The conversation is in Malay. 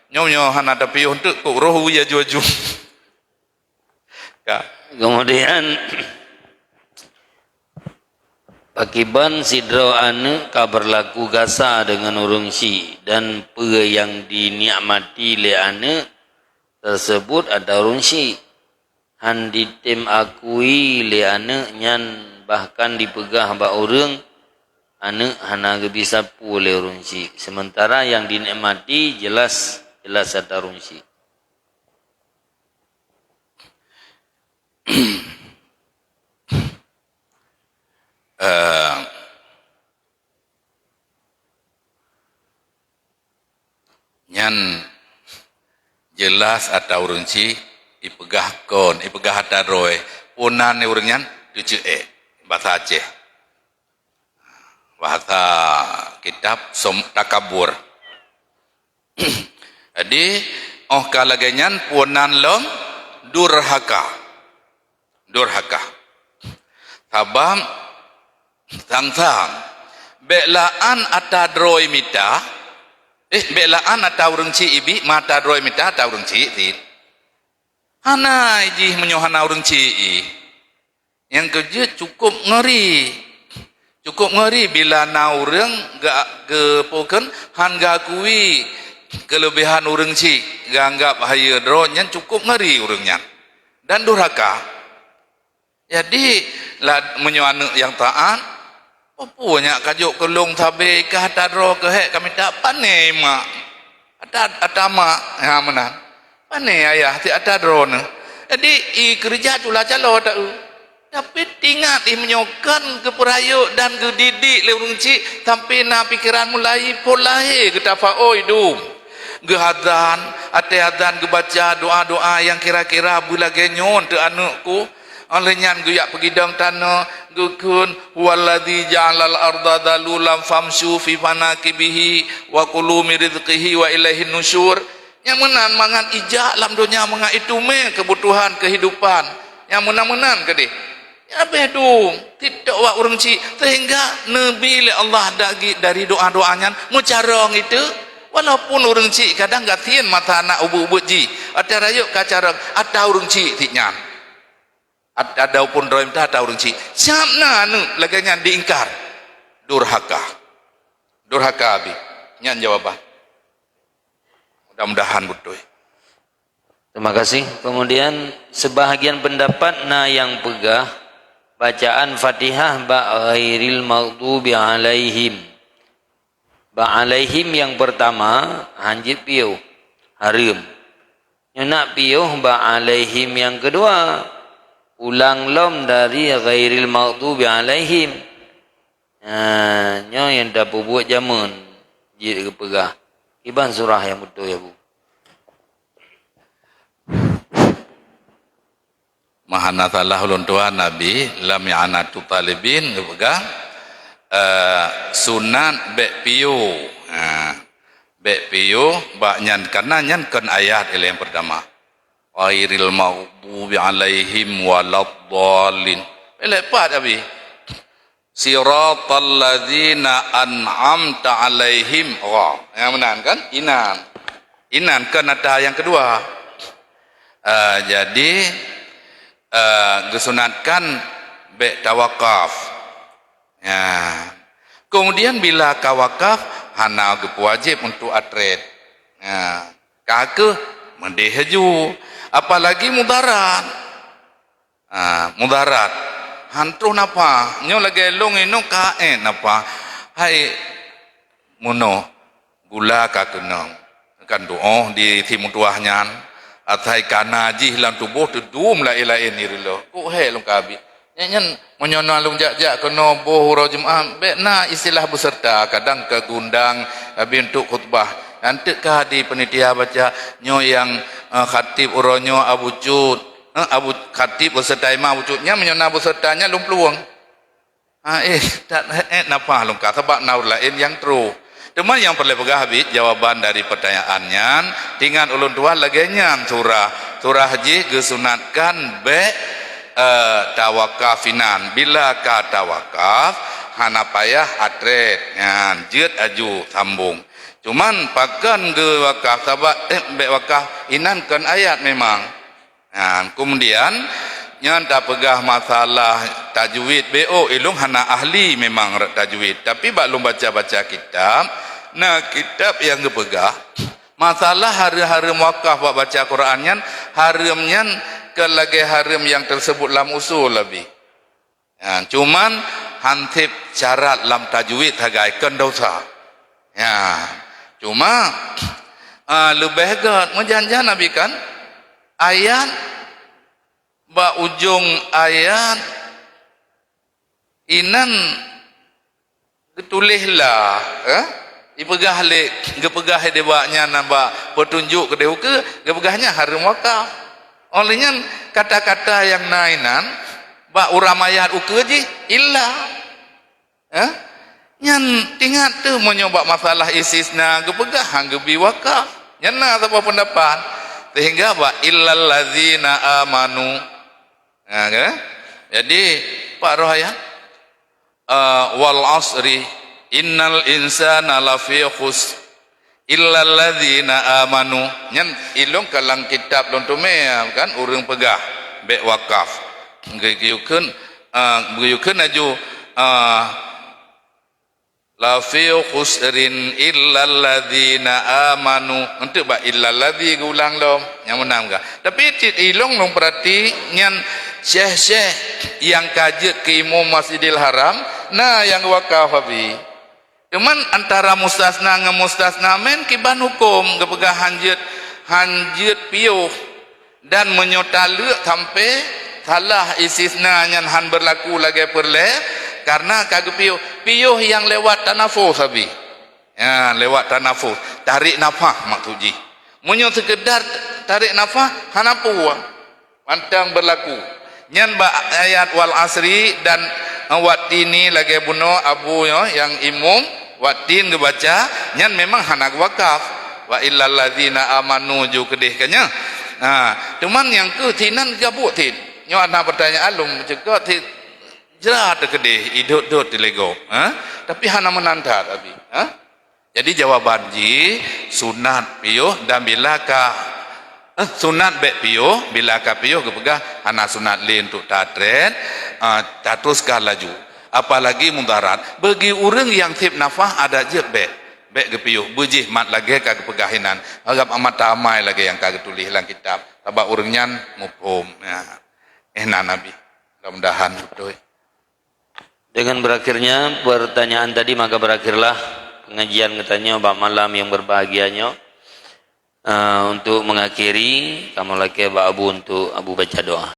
Nyo hana tapi untuk roh ya juju. Ya. Kemudian pakiban sidro ane ka berlaku gasa dengan urung si dan pe yang dinikmati le ane tersebut ada urung si han ditem akui le ane nyan bahkan dipegah ba urang ane hana bisa pu le urung si sementara yang dinikmati jelas ada urung si. Nyan jelas ada urunci ipegahkon ipegah ada roy punan urang nyan tuju bahasa Aceh bahasa kitab som takabur. Jadi kalagenyan punan long durhaka sabam sang belaan atadroi mita belaan atau urunci ibi mata droi mita atau urunci ti hana iji menyohana urunci yang kerja cukup ngeri bila na urang gak kepoken han gakui kelebihan urunci ganggap haya dro nyan cukup ngeri urangnya dan durhaka. Jadi lah menyohana yang taat punya kajuk kelung tabe ke hatadro ke hek kami tak pane mak atama ha mana pane ayah ti atadro ne jadi kerja cula calo tak tapi tinggal menyokan ke perayu dan ke didik le urang cik sampai na pikiran mulai polahe ke tafaoi dum ke adzan ate adzan ke baca doa-doa yang kira-kira bila genyon te anakku olehnya guyak pergi dong tanah gukun waladzi ja'alal arda dalulam famshu fi manakibihi wa kulu min rizqihi wa ilaihin nusyur yang menan mangan ijak lam dunia menga itu me kebutuhan kehidupan yang menan-menan ke dia ya bedung tidak wa urang ci sehingga nabi le Allah dari doa-doanya mucarong itu walaupun urang ci kadang gatien mata anak ubu-ubu ji ada yuk kacarong ada urang ci tiknya ada pun roim tak ada urang ci siapna anu laganya diingkar durhaka abi nyan jawaban mudah-mudahan betul. Terima kasih. Kemudian sebahagian pendapat yang pegah bacaan Fatihah ghairil maghdubi alaihim yang pertama hanjit piuh harum nak piuh alaihim yang kedua ulang lom dari ghairil maghdubi alaihim nyo yang dah buat jamun jadi kepegah iban surah yang betul ya bu mahana salah ulun tua nabi lam ya'anatu talibin kepegah sunan bek piu baknyan karena nyan kan ayat yang pertama ghairil maghdubi alaihim waladdallin lepat abi siratal ladzina an'amta alaihim yang menan kan inan kan ada yang kedua jadi disunatkan be tawakaf ya kemudian bila kawakaf hana wajib untuk atret ya kake mendehaju apalagi mudarat hantu napa nyo lagi long ino kaen napa hai muno gula ka kenong kan doa di timu tuahnya atai kana ji hilang tubuh tu dum la ilain irilo ku he long kabi nyen menyono long jak kena boh ro jumaah bekna istilah beserta kadang ke gundang untuk khutbah nanti kah di penitia baca nyo yang khatib uronyo Abu Cud Abu Khatib beserta imam Abu Cudnya menyona besertanya lum peluang tak napa lum ka sebab naur lain yang true teman yang perlu pegah habis jawaban dari pertanyaannya tinggal ulun tua lagenya surah haji gesunatkan be tawakafinan bila ka tawakaf hana payah atret nyan jeut aju sambung Cuman pakan ge wakaf sabak be wakaf inankan ayat memang. Kemudian nyan tak pegah masalah tajwid BO ilung hana ahli memang tajwid, tapi baklum baca-baca kitab. Nah, kitab yang gepegah masalah hari-hari wakaf buat baca Quran nyan haram nyan ke lagi haram yang tersebut dalam usul lebih. Cuman hantip syarat dalam tajwid hagaikan dosa. Cuma lebih gat menjanjian Nabi kan ayat ba ujung ayat inan getulihlah ipegah le gepegah debaknya nambah petunjuk ke dehu ke gepegahnya harum wakaf olehnya kata-kata yang nainan ba uramayat uke ji illa nyan tingat tu menyoba masalah istisna gepegah gebi wakaf nyana apa pendapat sehingga ba illal ladzina amanu. Jadi Pak Rohaya wal asri innal insana lafi khus illal ladzina amanu nyan ilung kalang kitab don tume kan urang pegah be wakaf geyukeun aju lafi khusrin illal ladzina amanu untuk ba illal ladzi ulang dong yang menang ga tapi ilung long berarti nyan syekh-syekh yang kajet ke imam Masjidil Haram nah yang wakaf abi cuman antara mustasna ngan mustasna men kiban hukum gepegah hanjut piuh dan menyotale sampai salah istisna nyan han berlaku lagi perle karena kagak piuh yang lewat tanafus abi lewat tanafus tarik nafas maksudji munyo sekedar tarik nafas hanapu pantang berlaku nyan ba ayat wal asri dan watini lagi buno abu yang imum watin gebaca nyan memang hanak wakaf wa illal ladzina amanu ju kedih kanya cuman yang ke tinan gabut tin nyo ada pertanyaan lum juga jerat kedih idut-dut dilego tapi hana menandat abi jadi jawaban ji sunat piuh dan bilakah sunat be piuh bilakah piuh gepegah hana sunat lin untuk tatret tatuskan laju apalagi mudarat bagi orang yang tip nafah ada je be gepiuh bujih mat lagi kagak pegahinan agak amat ramai lagi yang kagak tulis dalam kitab tabak orangnya mufhum nabi mudah-mudahan betul. Dengan berakhirnya pertanyaan tadi maka berakhirlah pengajian katanya Pak Malam yang berbahagianya. Untuk mengakhiri kamu lagi Pak Abu untuk Abu baca doa.